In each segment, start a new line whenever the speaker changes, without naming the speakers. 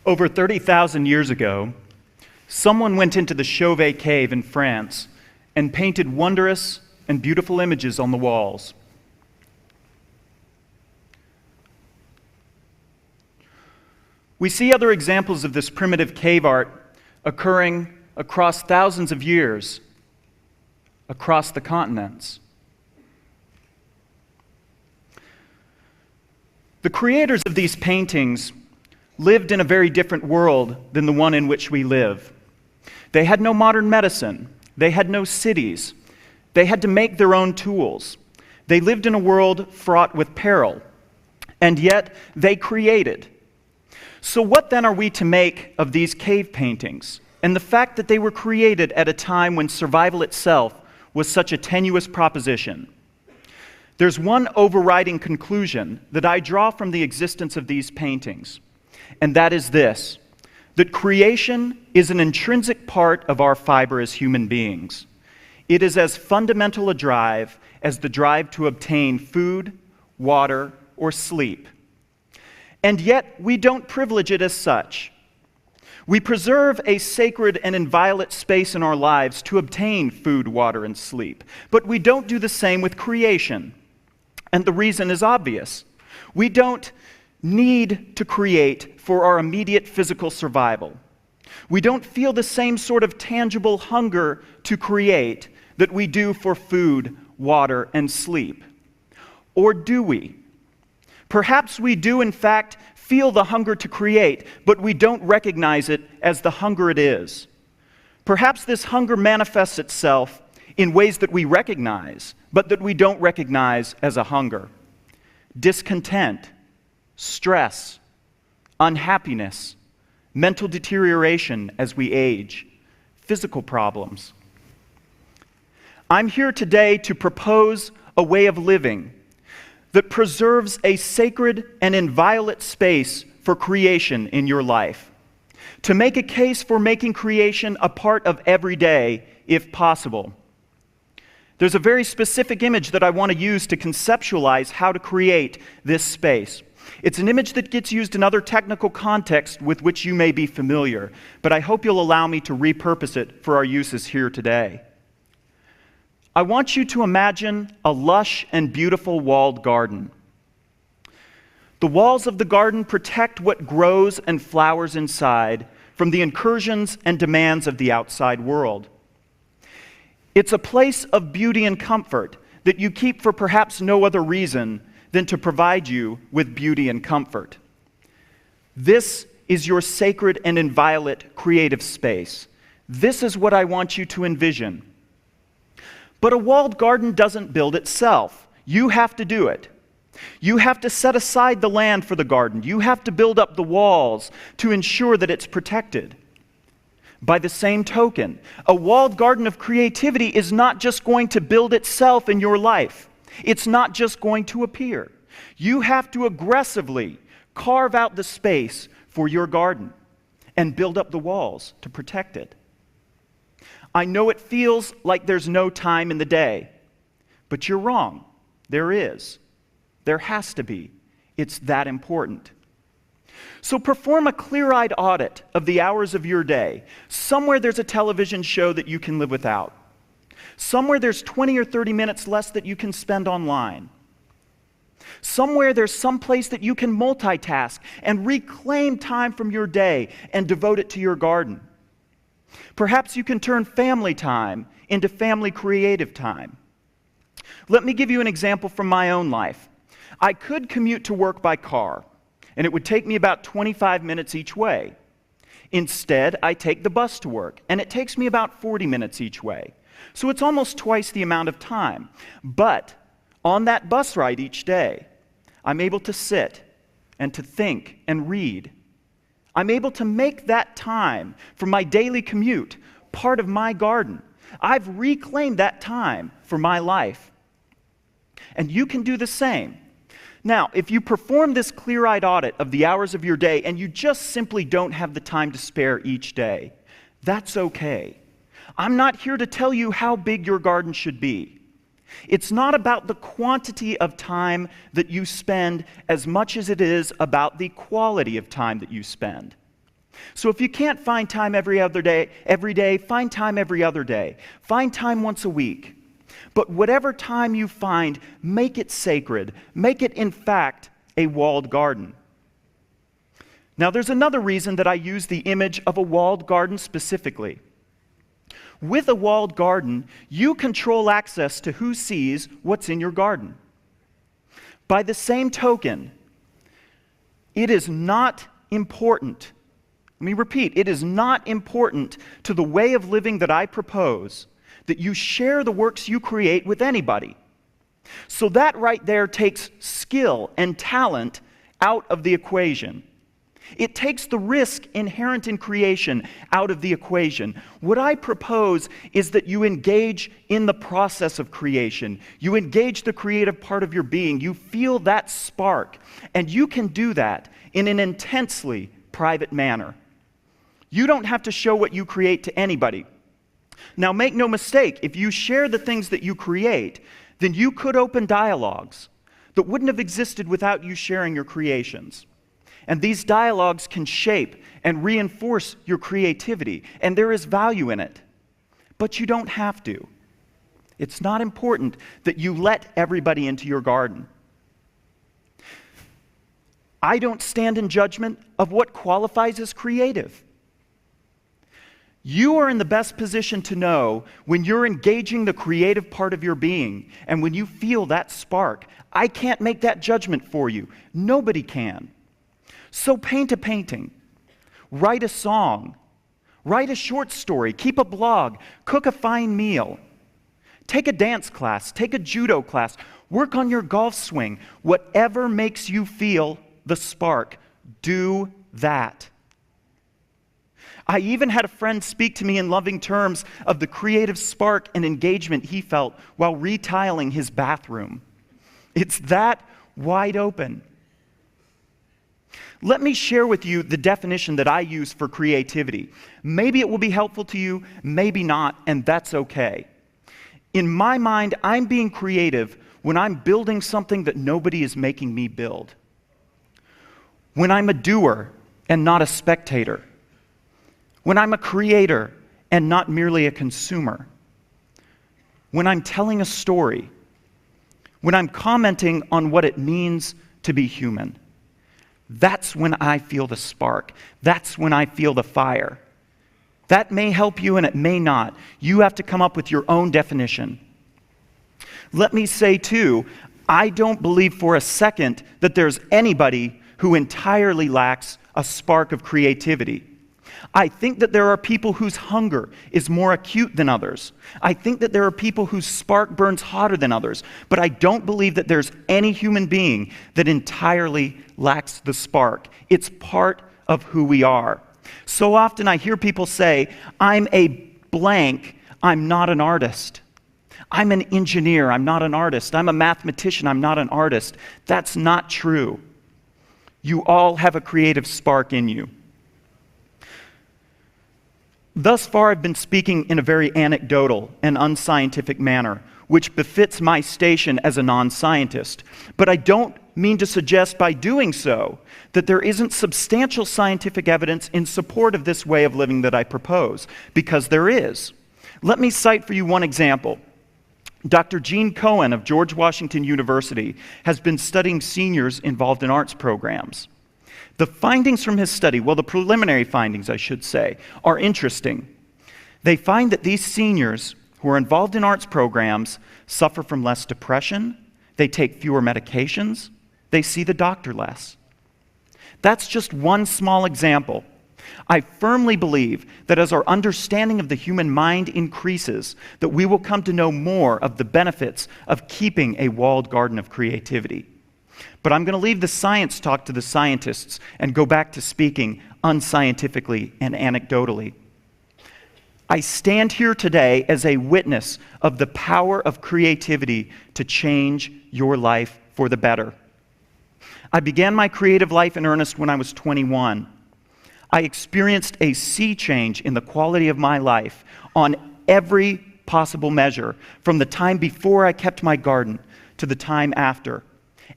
Over 30,000 years ago, someone went into the Chauvet cave in France and painted wondrous and beautiful images on the walls. We see other examples of this primitive cave art occurring across thousands of years, across the continents. The creators of these paintings lived in a very different world than the one in which we live. They had no modern medicine. They had no cities. They had to make their own tools. They lived in a world fraught with peril, and yet they created. So what then are we to make of these cave paintings and the fact that they were created at a time when survival itself was such a tenuous proposition? There's one overriding conclusion that I draw from the existence of these paintings, and that is this: that creation is an intrinsic part of our fiber as human beings. It is as fundamental a drive as the drive to obtain food, water, or sleep. And yet, we don't privilege it as such. We preserve a sacred and inviolate space in our lives to obtain food, water, and sleep. But we don't do the same with creation. And the reason is obvious. We don't need to create for our immediate physical survival. We don't feel the same sort of tangible hunger to create that we do for food, water, and sleep. Or do we? Perhaps we do, in fact, feel the hunger to create, but we don't recognize it as the hunger it is. Perhaps this hunger manifests itself in ways that we recognize, but that we don't recognize as a hunger. Discontent, stress, unhappiness, mental deterioration as we age, physical problems. I'm here today to propose a way of living that preserves a sacred and inviolate space for creation in your life. To make a case for making creation a part of every day, if possible. There's a very specific image that I want to use to conceptualize how to create this space. It's an image that gets used in other technical contexts with which you may be familiar, but I hope you'll allow me to repurpose it for our uses here today. I want you to imagine a lush and beautiful walled garden. The walls of the garden protect what grows and flowers inside from the incursions and demands of the outside world. It's a place of beauty and comfort that you keep for perhaps no other reason than to provide you with beauty and comfort. This is your sacred and inviolate creative space. This is what I want you to envision. But a walled garden doesn't build itself. You have to do it. You have to set aside the land for the garden. You have to build up the walls to ensure that it's protected. By the same token, a walled garden of creativity is not just going to build itself in your life. It's not just going to appear. You have to aggressively carve out the space for your garden and build up the walls to protect it. I know it feels like there's no time in the day, but you're wrong. There is. There has to be. It's that important. So perform a clear-eyed audit of the hours of your day. Somewhere there's a television show that you can live without. Somewhere there's 20 or 30 minutes less that you can spend online. Somewhere there's some place that you can multitask and reclaim time from your day and devote it to your garden. Perhaps you can turn family time into family creative time. Let me give you an example from my own life. I could commute to work by car, and it would take me about 25 minutes each way. Instead, I take the bus to work, and it takes me about 40 minutes each way. So it's almost twice the amount of time. But on that bus ride each day, I'm able to sit and to think and read. I'm able to make that time for my daily commute part of my garden. I've reclaimed that time for my life. And you can do the same. Now, if you perform this clear-eyed audit of the hours of your day and you just simply don't have the time to spare each day, that's okay. I'm not here to tell you how big your garden should be. It's not about the quantity of time that you spend as much as it is about the quality of time that you spend. So if you can't find time every day, find time every other day. Find time once a week. But whatever time you find, make it sacred. Make it, in fact, a walled garden. Now, there's another reason that I use the image of a walled garden specifically. With a walled garden, you control access to who sees what's in your garden. By the same token, it is not important. Let me repeat, it is not important to the way of living that I propose that you share the works you create with anybody. So that right there takes skill and talent out of the equation. It takes the risk inherent in creation out of the equation. What I propose is that you engage in the process of creation. You engage the creative part of your being. You feel that spark. And you can do that in an intensely private manner. You don't have to show what you create to anybody. Now, make no mistake, if you share the things that you create, then you could open dialogues that wouldn't have existed without you sharing your creations. And these dialogues can shape and reinforce your creativity, and there is value in it. But you don't have to. It's not important that you let everybody into your garden. I don't stand in judgment of what qualifies as creative. You are in the best position to know when you're engaging the creative part of your being and when you feel that spark. I can't make that judgment for you. Nobody can. So paint a painting, write a song, write a short story, keep a blog, cook a fine meal, take a dance class, take a judo class, work on your golf swing. Whatever makes you feel the spark, do that. I even had a friend speak to me in loving terms of the creative spark and engagement he felt while retiling his bathroom. It's that wide open. Let me share with you the definition that I use for creativity. Maybe it will be helpful to you, maybe not, and that's okay. In my mind, I'm being creative when I'm building something that nobody is making me build. When I'm a doer and not a spectator. When I'm a creator and not merely a consumer. When I'm telling a story. When I'm commenting on what it means to be human. That's when I feel the spark. That's when I feel the fire. That may help you and it may not. You have to come up with your own definition. Let me say too, I don't believe for a second that there's anybody who entirely lacks a spark of creativity. I think that there are people whose hunger is more acute than others. I think that there are people whose spark burns hotter than others. But I don't believe that there's any human being that entirely lacks the spark. It's part of who we are. So often I hear people say, I'm a blank, I'm not an artist. I'm an engineer, I'm not an artist. I'm a mathematician, I'm not an artist. That's not true. You all have a creative spark in you. Thus far, I've been speaking in a very anecdotal and unscientific manner, which befits my station as a non-scientist. But I don't mean to suggest by doing so that there isn't substantial scientific evidence in support of this way of living that I propose, because there is. Let me cite for you one example. Dr. Gene Cohen of George Washington University has been studying seniors involved in arts programs. The findings from his study, well, the preliminary findings, I should say, are interesting. They find that these seniors who are involved in arts programs suffer from less depression, they take fewer medications, they see the doctor less. That's just one small example. I firmly believe that as our understanding of the human mind increases, that we will come to know more of the benefits of keeping a walled garden of creativity. But I'm going to leave the science talk to the scientists and go back to speaking unscientifically and anecdotally. I stand here today as a witness of the power of creativity to change your life for the better. I began my creative life in earnest when I was 21. I experienced a sea change in the quality of my life on every possible measure, from the time before I kept my garden to the time after.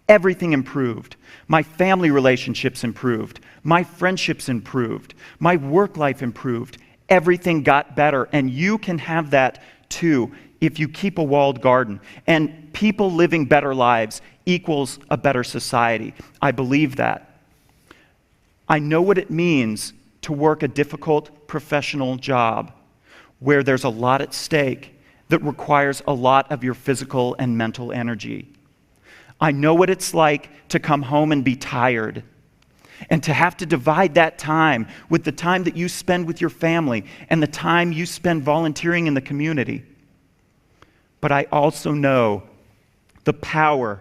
everything improved. My family relationships improved. My friendships improved. My work life improved. Everything got better. And you can have that too if you keep a walled garden. And people living better lives equals a better society. I believe that. I know what it means to work a difficult professional job where there's a lot at stake that requires a lot of your physical and mental energy. I know what it's like to come home and be tired and to have to divide that time with the time that you spend with your family and the time you spend volunteering in the community. But I also know the power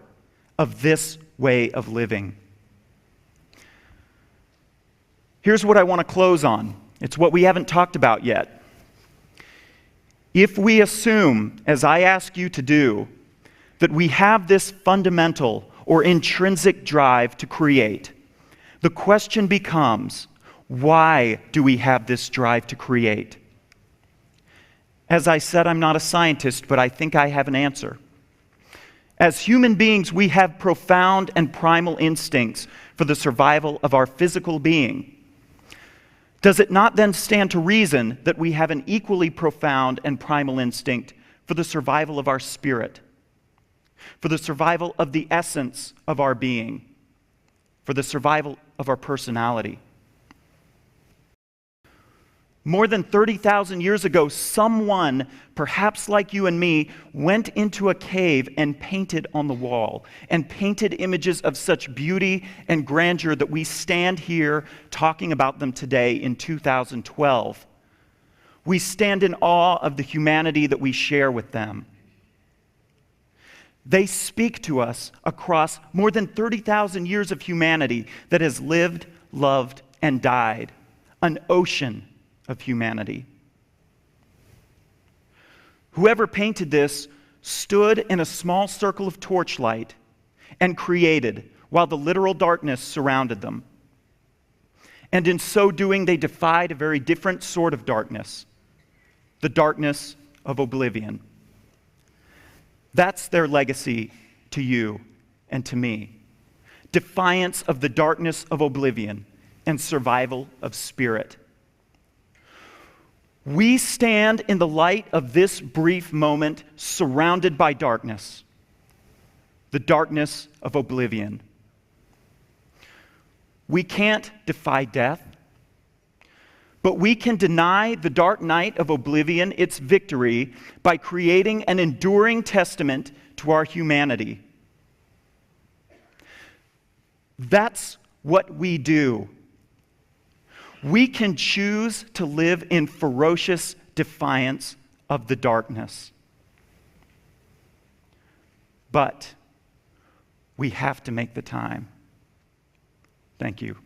of this way of living. Here's what I want to close on. It's what we haven't talked about yet. If we assume, as I ask you to do, that we have this fundamental or intrinsic drive to create, the question becomes, why do we have this drive to create? As I said, I'm not a scientist, but I think I have an answer. As human beings, we have profound and primal instincts for the survival of our physical being. Does it not then stand to reason that we have an equally profound and primal instinct for the survival of our spirit, for the survival of the essence of our being, for the survival of our personality? More than 30,000 years ago, someone, perhaps like you and me, went into a cave and painted on the wall, and painted images of such beauty and grandeur that we stand here talking about them today in 2012. We stand in awe of the humanity that we share with them. They speak to us across more than 30,000 years of humanity that has lived, loved, and died. An ocean of humanity. Whoever painted this stood in a small circle of torchlight and created while the literal darkness surrounded them. And in so doing, they defied a very different sort of darkness, the darkness of oblivion. That's their legacy to you and to me. Defiance of the darkness of oblivion and survival of spirit. We stand in the light of this brief moment surrounded by darkness, the darkness of oblivion. We can't defy death, but we can deny the dark night of oblivion its victory by creating an enduring testament to our humanity. That's what we do. We can choose to live in ferocious defiance of the darkness. But we have to make the time. Thank you.